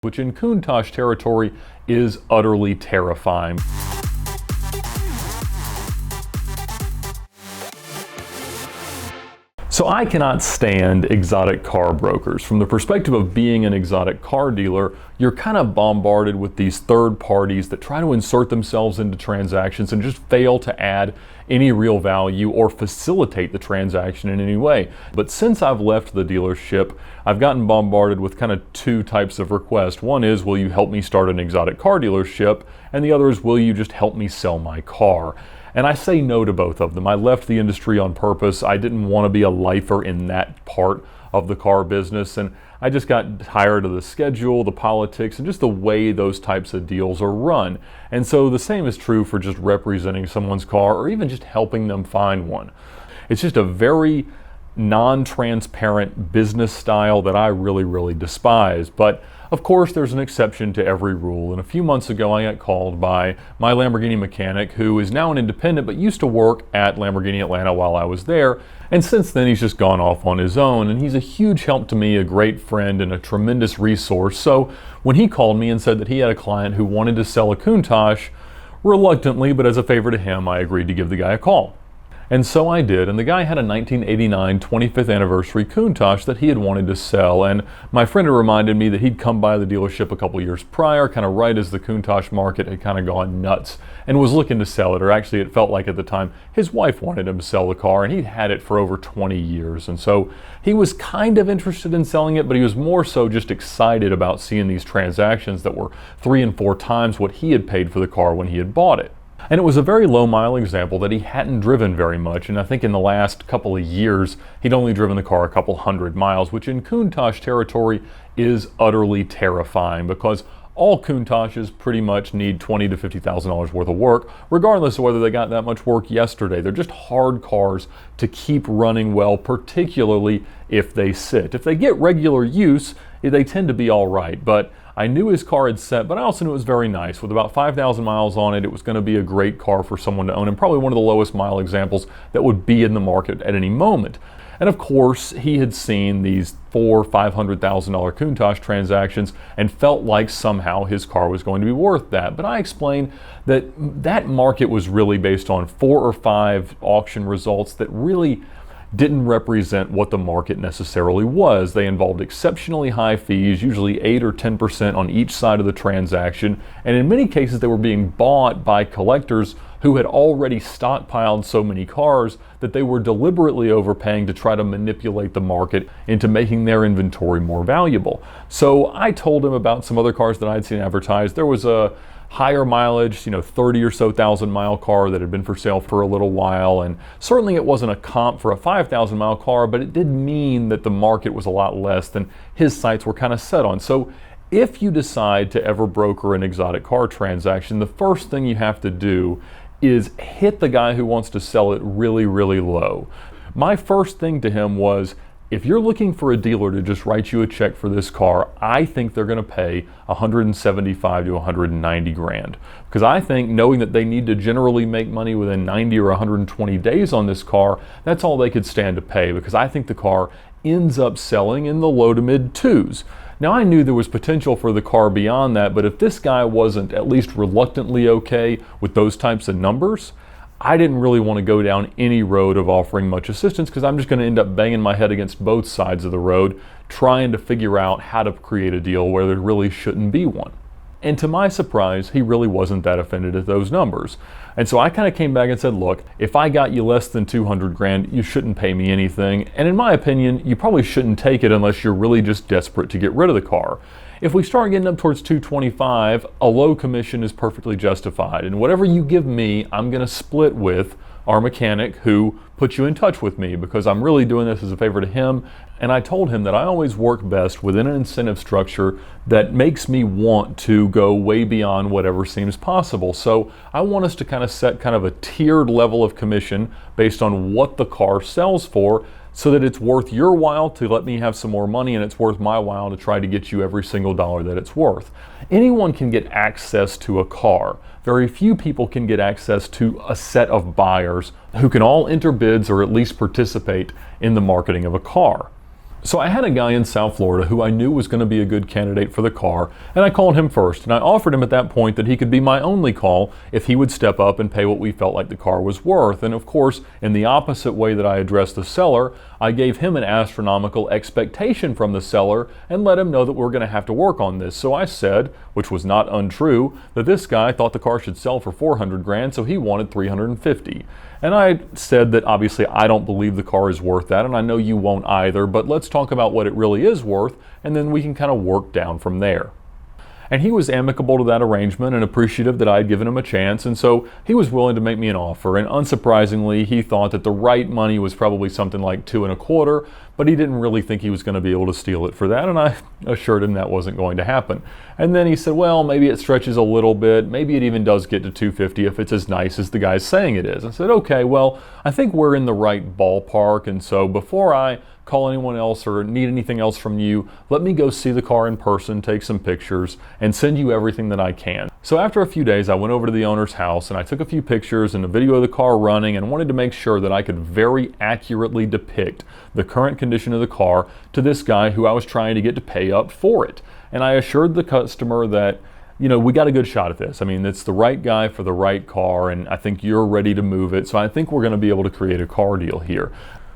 which in Countach territory is utterly terrifying. So I cannot stand exotic car brokers. From the perspective of being an exotic car dealer, you're kind of bombarded with these third parties that try to insert themselves into transactions and just fail to add any real value or facilitate the transaction in any way. But since I've left the dealership, I've gotten bombarded with kind of two types of requests. One is, will you help me start an exotic car dealership? And the other is, will you just help me sell my car? And I say no to both of them. I left the industry on purpose. I didn't want to be a lifer in that part of the car business, and I just got tired of the schedule, the politics, and just the way those types of deals are run. And so the same is true for just representing someone's car or even just helping them find one. It's just a very non-transparent business style that I really despise. But of course, there's an exception to every rule. And a few months ago, I got called by my Lamborghini mechanic, who is now an independent, but used to work at Lamborghini Atlanta while I was there. And since then, he's just gone off on his own. And he's a huge help to me, a great friend, and a tremendous resource. So when he called me and said that he had a client who wanted to sell a Countach, reluctantly, but as a favor to him, I agreed to give the guy a call. And so I did, and the guy had a 1989 25th anniversary Countach that he had wanted to sell, and my friend had reminded me that he'd come by the dealership a couple years prior, kind of right as the Countach market had kind of gone nuts, and was looking to sell it, or actually it felt like at the time his wife wanted him to sell the car, and he'd had it for over 20 years, and so he was kind of interested in selling it, but he was more so just excited about seeing these transactions that were 3 and 4 times what he had paid for the car when he had bought it. And it was a very low mile example that he hadn't driven very much, and I think in the last couple of years he'd only driven the car a couple hundred miles, which in Countach territory is utterly terrifying because all Countaches pretty much need $20,000 to $50,000 worth of work, regardless of whether they got that much work yesterday. They're just hard cars to keep running well, particularly if they sit. If they get regular use, they tend to be all right, but I knew his car had set, but I also knew it was very nice. With about 5,000 miles on it, it was going to be a great car for someone to own, and probably one of the lowest mile examples that would be in the market at any moment. And of course, he had seen these $400,000, $500,000 Countach transactions and felt like somehow his car was going to be worth that. But I explained that that market was really based on 4 or 5 auction results that really didn't represent what the market necessarily was. They involved exceptionally high fees, usually 8 or 10% on each side of the transaction, and in many cases they were being bought by collectors who had already stockpiled so many cars that they were deliberately overpaying to try to manipulate the market into making their inventory more valuable. So I told him about some other cars that I'd seen advertised. There was a higher mileage, 30 or so thousand mile car that had been for sale for a little while, and certainly it wasn't a comp for a 5,000 mile car, but it did mean that the market was a lot less than his sights were kind of set on. So if you decide to ever broker an exotic car transaction, the first thing you have to do is hit the guy who wants to sell it really low. My first thing to him was, if you're looking for a dealer to just write you a check for this car, I think they're going to pay $175 to $190 grand. Because I think, knowing that they need to generally make money within 90 or 120 days on this car, that's all they could stand to pay, because I think the car ends up selling in the low to mid 2s. Now, I knew there was potential for the car beyond that, but if this guy wasn't at least reluctantly okay with those types of numbers, I didn't really want to go down any road of offering much assistance, because I'm just going to end up banging my head against both sides of the road trying to figure out how to create a deal where there really shouldn't be one. And to my surprise, he really wasn't that offended at those numbers. And so I kind of came back and said, look, if I got you less than 200 grand, you shouldn't pay me anything. And in my opinion, you probably shouldn't take it unless you're really just desperate to get rid of the car. If we start getting up towards 225, a low commission is perfectly justified. And whatever you give me, I'm going to split with our mechanic who put you in touch with me, because I'm really doing this as a favor to him. And I told him that I always work best within an incentive structure that makes me want to go way beyond whatever seems possible. So I want us to kind of set kind of a tiered level of commission based on what the car sells for, so that it's worth your while to let me have some more money, and it's worth my while to try to get you every single dollar that it's worth. Anyone can get access to a car. Very few people can get access to a set of buyers who can all enter bids or at least participate in the marketing of a car. So I had a guy in South Florida who I knew was going to be a good candidate for the car, and I called him first, and I offered him at that point that he could be my only call if he would step up and pay what we felt like the car was worth. And of course, in the opposite way that I addressed the seller, I gave him an astronomical expectation from the seller and let him know that we're going to have to work on this. So I said, which was not untrue, that this guy thought the car should sell for 400 grand, so he wanted 350. And I said that obviously I don't believe the car is worth that, and I know you won't either, but let's talk about what it really is worth, and then we can kind of work down from there. And he was amicable to that arrangement and appreciative that I had given him a chance, and so he was willing to make me an offer. And unsurprisingly, he thought that the right money was probably something like 2.25, but he didn't really think he was going to be able to steal it for that, and I assured him that wasn't going to happen. And then he said, well, maybe it stretches a little bit, maybe it even does get to 250 if it's as nice as the guy's saying it is. I said, okay, well, I think we're in the right ballpark, and so before I call anyone else or need anything else from you, let me go see the car in person, take some pictures, and send you everything that I can. So after a few days, I went over to the owner's house and I took a few pictures and a video of the car running and wanted to make sure that I could very accurately depict the current condition of the car to this guy who I was trying to get to pay up for it. And I assured the customer that, you know, we got a good shot at this. I mean, it's the right guy for the right car, and I think you're ready to move it. So I think we're going to be able to create a car deal here.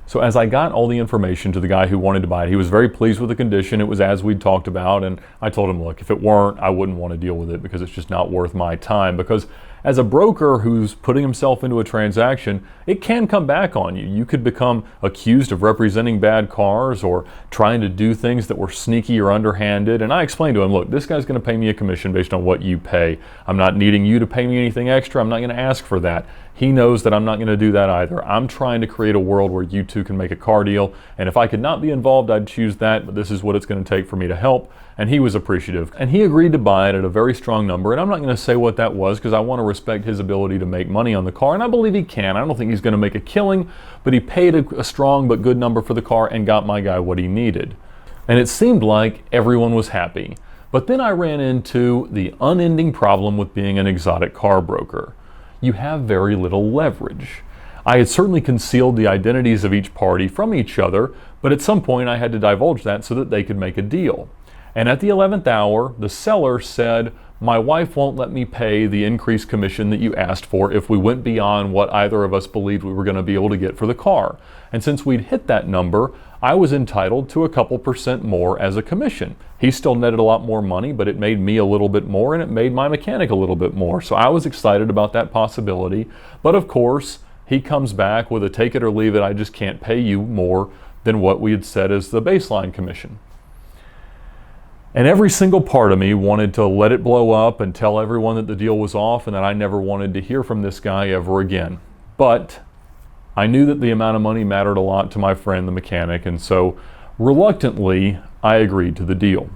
So as I got all the information to the guy who wanted to buy it, he was very pleased with the condition. It was as we'd talked about, and I told him, look, if it weren't, I wouldn't want to deal with it because it's just not worth my time. Because as a broker who's putting himself into a transaction, it can come back on you. You could become accused of representing bad cars or trying to do things that were sneaky or underhanded. And I explained to him, look, this guy's going to pay me a commission based on what you pay. I'm not needing you to pay me anything extra. I'm not going to ask for that. He knows that I'm not going to do that either. I'm trying to create a world where you two can make a car deal. And if I could not be involved, I'd choose that. But this is what it's going to take for me to help. And he was appreciative. And he agreed to buy it at a very strong number. And I'm not going to say what that was because I want to respect his ability to make money on the car. And I believe he can. I don't think he's going to make a killing, but he paid a strong but good number for the car and got my guy what he needed. And it seemed like everyone was happy. But then I ran into the unending problem with being an exotic car broker. You have very little leverage. I had certainly concealed the identities of each party from each other, but at some point I had to divulge that so that they could make a deal. And at the 11th hour, the seller said, my wife won't let me pay the increased commission that you asked for if we went beyond what either of us believed we were going to be able to get for the car. And since we'd hit that number, I was entitled to a couple % more as a commission. He still netted a lot more money, but it made me a little bit more and it made my mechanic a little bit more. So I was excited about that possibility. But of course, he comes back with a take it or leave it, I just can't pay you more than what we had set as the baseline commission. And every single part of me wanted to let it blow up and tell everyone that the deal was off and that I never wanted to hear from this guy ever again. But I knew that the amount of money mattered a lot to my friend, the mechanic, and so reluctantly, I agreed to the deal.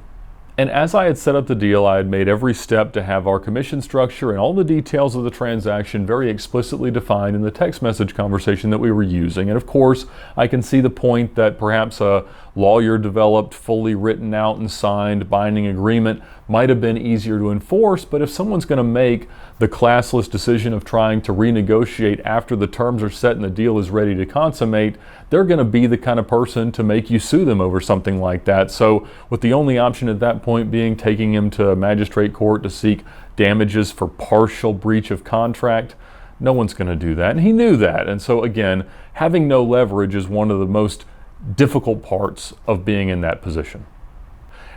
And as I had set up the deal, I had made every step to have our commission structure and all the details of the transaction very explicitly defined in the text message conversation that we were using. And of course, I can see the point that perhaps a lawyer-developed, fully written out and signed binding agreement might have been easier to enforce, but if someone's going to make the classless decision of trying to renegotiate after the terms are set and the deal is ready to consummate, they're going to be the kind of person to make you sue them over something like that. So with the only option at that point being taking him to magistrate court to seek damages for partial breach of contract, no one's going to do that. And he knew that. And so again, having no leverage is one of the most difficult parts of being in that position.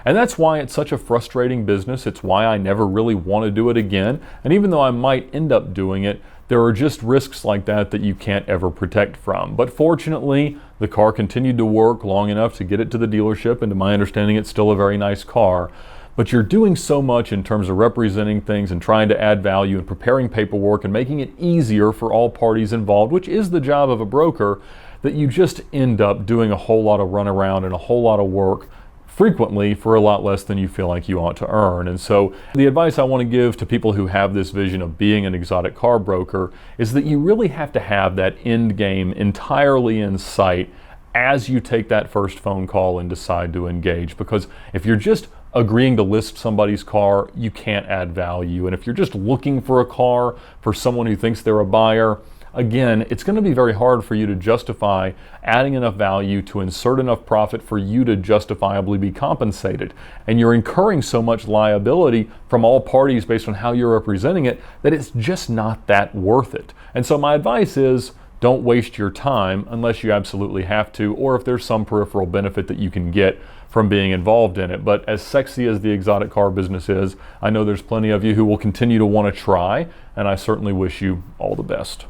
And that's why it's such a frustrating business. It's why I never really want to do it again. And even though I might end up doing it, there are just risks like that that you can't ever protect from. But fortunately, the car continued to work long enough to get it to the dealership, and to my understanding, it's still a very nice car. But you're doing so much in terms of representing things and trying to add value and preparing paperwork and making it easier for all parties involved, which is the job of a broker, that you just end up doing a whole lot of runaround and a whole lot of work frequently for a lot less than you feel like you ought to earn. And so the advice I want to give to people who have this vision of being an exotic car broker is that you really have to have that end game entirely in sight as you take that first phone call and decide to engage. Because if you're just agreeing to list somebody's car, you can't add value. And if you're just looking for a car for someone who thinks they're a buyer, again, it's going to be very hard for you to justify adding enough value to insert enough profit for you to justifiably be compensated. And you're incurring so much liability from all parties based on how you're representing it that it's just not that worth it. And so my advice is, don't waste your time unless you absolutely have to, or if there's some peripheral benefit that you can get from being involved in it. But as sexy as the exotic car business is, I know there's plenty of you who will continue to want to try, and I certainly wish you all the best.